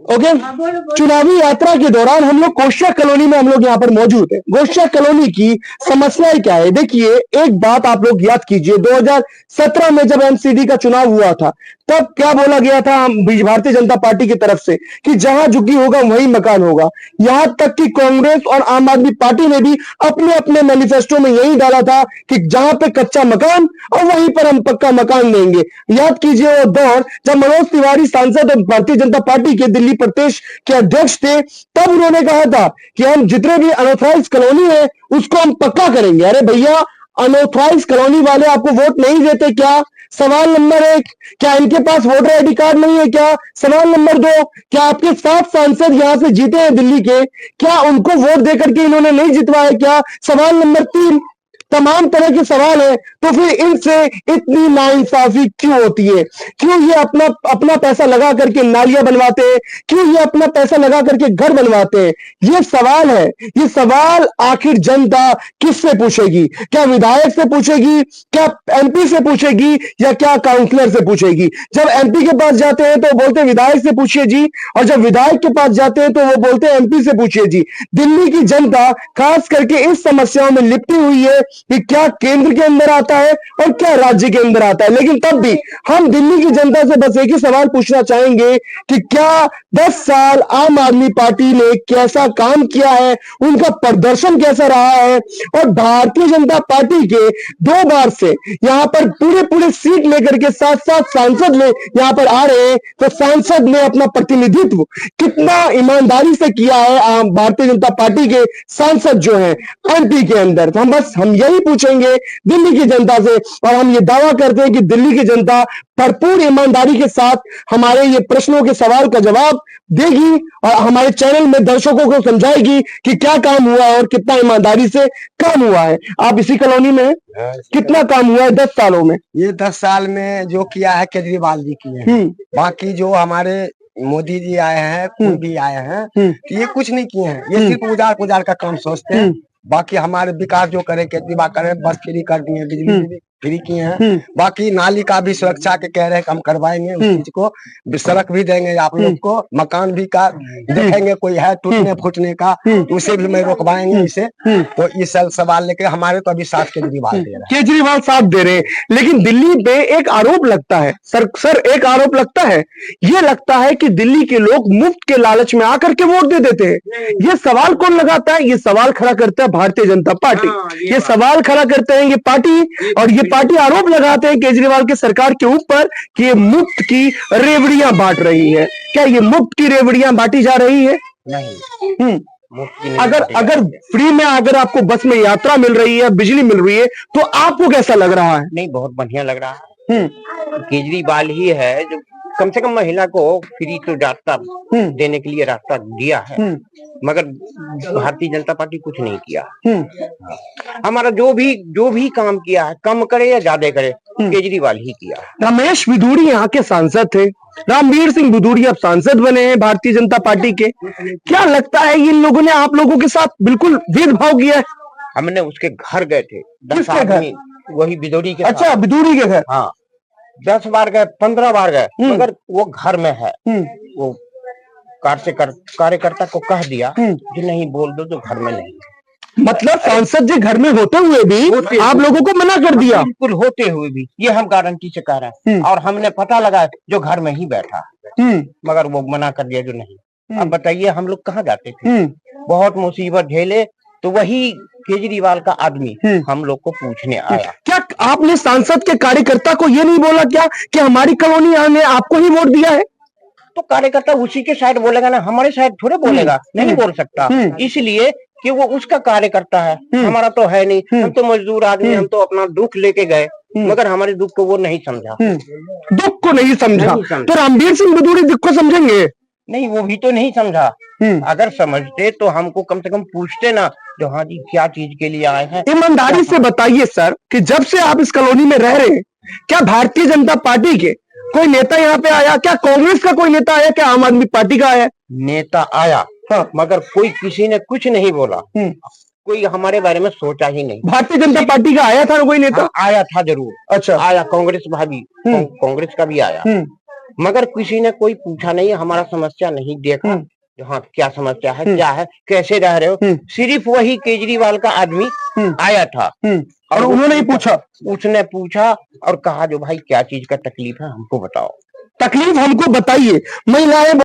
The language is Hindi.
ओके, चुनावी यात्रा के दौरान हम लोग कोशिया कॉलोनी में हम लोग यहाँ पर मौजूद है। कोशिया कॉलोनी की समस्याएं क्या है? देखिए, एक बात आप लोग याद कीजिए, 2017 में जब एमसीडी का चुनाव हुआ था, तब क्या बोला गया था भारतीय जनता पार्टी की तरफ से कि जहां झुग्गी होगा वहीं मकान होगा। यहां तक कि कांग्रेस और आम आदमी पार्टी ने भी अपने अपने मैनिफेस्टो में यही डाला था कि जहां पे कच्चा मकान और वहीं पर हम पक्का मकान देंगे। याद कीजिए वो दौर जब मनोज तिवारी सांसद और भारतीय जनता पार्टी के दिल्ली प्रदेश के अध्यक्ष थे, तब उन्होंने कहा था कि हम जितने भी अनऑथराइज कॉलोनी है उसको हम पक्का करेंगे। अरे भैया, अनऑथराइज कॉलोनी वाले आपको वोट नहीं देते क्या? सवाल नंबर एक, क्या इनके पास वोटर आईडी कार्ड नहीं है क्या? सवाल नंबर दो, क्या आपके 7 सांसद यहां से जीते हैं दिल्ली के, क्या उनको वोट देकर के इन्होंने नहीं जितवाया क्या? सवाल नंबर 3, तमाम तरह के सवाल है। तो फिर इनसे इतनी नाइंसाफी क्यों होती है? क्यों ये अपना अपना पैसा लगा करके नालियां बनवाते हैं? क्यों ये अपना पैसा लगा करके घर बनवाते हैं? ये सवाल है। ये सवाल आखिर जनता किससे पूछेगी? क्या विधायक से पूछेगी, क्या एमपी से पूछेगी, या क्या काउंसलर से पूछेगी? जब एमपी के पास जाते हैं तो बोलते हैं विधायक से पूछिए जी, और जब विधायक के पास जाते हैं तो वो बोलते हैं एमपी से पूछिए जी। दिल्ली की जनता खास करके इस समस्याओं में लिपटी हुई है कि क्या केंद्र के अंदर आता है और क्या राज्य के अंदर आता है। लेकिन तब भी हम दिल्ली की जनता से बस एक ही सवाल पूछना चाहेंगे कि क्या 10 साल आम आदमी पार्टी ने कैसा काम किया है, उनका प्रदर्शन कैसा रहा है? और भारतीय जनता पार्टी के 2 बार से यहां पर पूरे पूरे सीट लेकर के 7-7 सांसद ले यहां पर आ रहे हैं, तो सांसद ने अपना प्रतिनिधित्व कितना ईमानदारी से किया है भारतीय जनता पार्टी के सांसद जो है एमपी के अंदर। तो हम यही पूछेंगे दिल्ली की जनता से, और हम ये दावा करते हैं कि दिल्ली की जनता भरपूर ईमानदारी के साथ हमारे ये प्रश्नों के सवाल का जवाब देगी और हमारे चैनल में दर्शकों को समझाएगी कि क्या काम हुआ है और कितना ईमानदारी से काम हुआ है। आप इसी कॉलोनी में कितना काम हुआ है 10 सालों में? ये 10 साल में जो किया है केजरीवाल जी किए हैं। बाकी जो हमारे मोदी जी आए हैं, कोई भी आए हैं, तो ये कुछ नहीं किए हैं। ये सिर्फ उजाड़ का काम सोचते हैं। बाकी हमारे विकास जो करे केजरीवाल करे, बस फ्री कर दिए, बिजली फ्री किए हैं। बाकी नाली का भी सुरक्षा के कह रहे हैं कि हम करवाएंगे, उस चीज को सड़क भी देंगे आप लोग को, मकान भी का देखेंगे कोई है टूटने फूटने का तो उसे भी मैं रोकवाएंगे इसे। तो इस सवाल लेके हमारे तो अभी साथ केजरीवाल दे रहे हैं। केजरीवाल साथ दे रहे हैं, लेकिन दिल्ली पे एक आरोप लगता है सर एक आरोप लगता है, ये लगता है कि दिल्ली के लोग मुफ्त के लालच में आकर के वोट दे देते हैं। ये सवाल कौन लगाता है? ये सवाल खड़ा करता है भारतीय जनता पार्टी। ये सवाल खड़ा करते हैं ये पार्टी, और ये पार्टी आरोप लगाते हैं केजरीवाल के सरकार के ऊपर कि ये मुफ्त की रेवड़ियां बांट रही है। क्या ये मुफ्त की रेवड़ियां बांटी जा रही है? नहीं। अगर फ्री में अगर आपको बस में यात्रा मिल रही है, बिजली मिल रही है, तो आपको कैसा लग रहा है? नहीं, बहुत बढ़िया लग रहा है। केजरीवाल ही है जो कम से कम महिला को फ्री तो रास्ता देने के लिए रास्ता दिया है, मगर भारतीय जनता पार्टी कुछ नहीं किया। हमारा जो भी काम किया है, कम करे या ज्यादा करे, केजरीवाल ही किया। रमेश बिधूड़ी यहाँ के सांसद थे, रामवीर सिंह बिधूड़ी अब सांसद बने हैं भारतीय जनता पार्टी के। क्या लगता है इन लोगों ने आप लोगों के साथ बिल्कुल भेदभाव किया है? हमने उसके घर गए थे, 10 आदमी, वही बिधूड़ी के। अच्छा, बिधूड़ी के घर? हाँ, 10 बार गए, 15 बार गए, मगर वो घर में है। वो कार्यकर्ता को कह दिया कि नहीं बोल दो, तो घर में नहीं। मतलब सांसद जी घर में होते हुए भी आप लोगों को मना कर दिया? बिल्कुल, होते हुए भी, ये हम गारंटी से कह रहे हैं। और हमने पता लगा जो घर में ही बैठा है, मगर वो मना कर दिया जो नहीं। अब बताइए हम लोग कहाँ जाते थे? बहुत मुसीबत झेले, तो वही केजरीवाल का आदमी हम लोग को पूछने आया। क्या आपने सांसद के कार्यकर्ता को ये नहीं बोला क्या कि हमारी कॉलोनी ने आपको ही वोट दिया है? तो कार्यकर्ता उसी के साइड बोलेगा ना, हमारे साइड थोड़े बोलेगा। नहीं बोल सकता, इसलिए कि वो उसका कार्यकर्ता है, हमारा तो है नहीं। हम तो मजदूर आदमी, हम तो अपना दुख लेके गए, मगर हमारे दुख को वो नहीं समझा। दुख को नहीं समझा। तो रामवीर सिंह बिधूड़ी दुख को समझेंगे? नहीं, वो भी तो नहीं समझा। अगर समझते तो हमको कम से कम पूछते ना, जो हाँ जी क्या चीज के लिए आए हैं। ईमानदारी से बताइए सर कि जब से आप इस कॉलोनी में रह रहे हैं, क्या भारतीय जनता पार्टी के कोई नेता यहाँ पे आया? क्या कांग्रेस का कोई नेता आया? क्या आम आदमी पार्टी का आया? नेता आया, हाँ, मगर कोई किसी ने कुछ नहीं बोला। कोई हमारे बारे में सोचा ही नहीं। भारतीय जनता पार्टी का आया था कोई नेता? हाँ, आया था जरूर। अच्छा, आया, कांग्रेस भाभी, कांग्रेस का भी आया, मगर किसी ने कोई पूछा नहीं, हमारा समस्या नहीं देखा। हाँ, क्या समस्या है, क्या है, कैसे रह रहे हो। सिर्फ वही केजरीवाल का आदमी आया था और उन्होंने ही पूछा, उसने पूछा और कहा जो भाई क्या चीज का तकलीफ है हमको बताओ, तकलीफ हमको बताइए। महिलाएं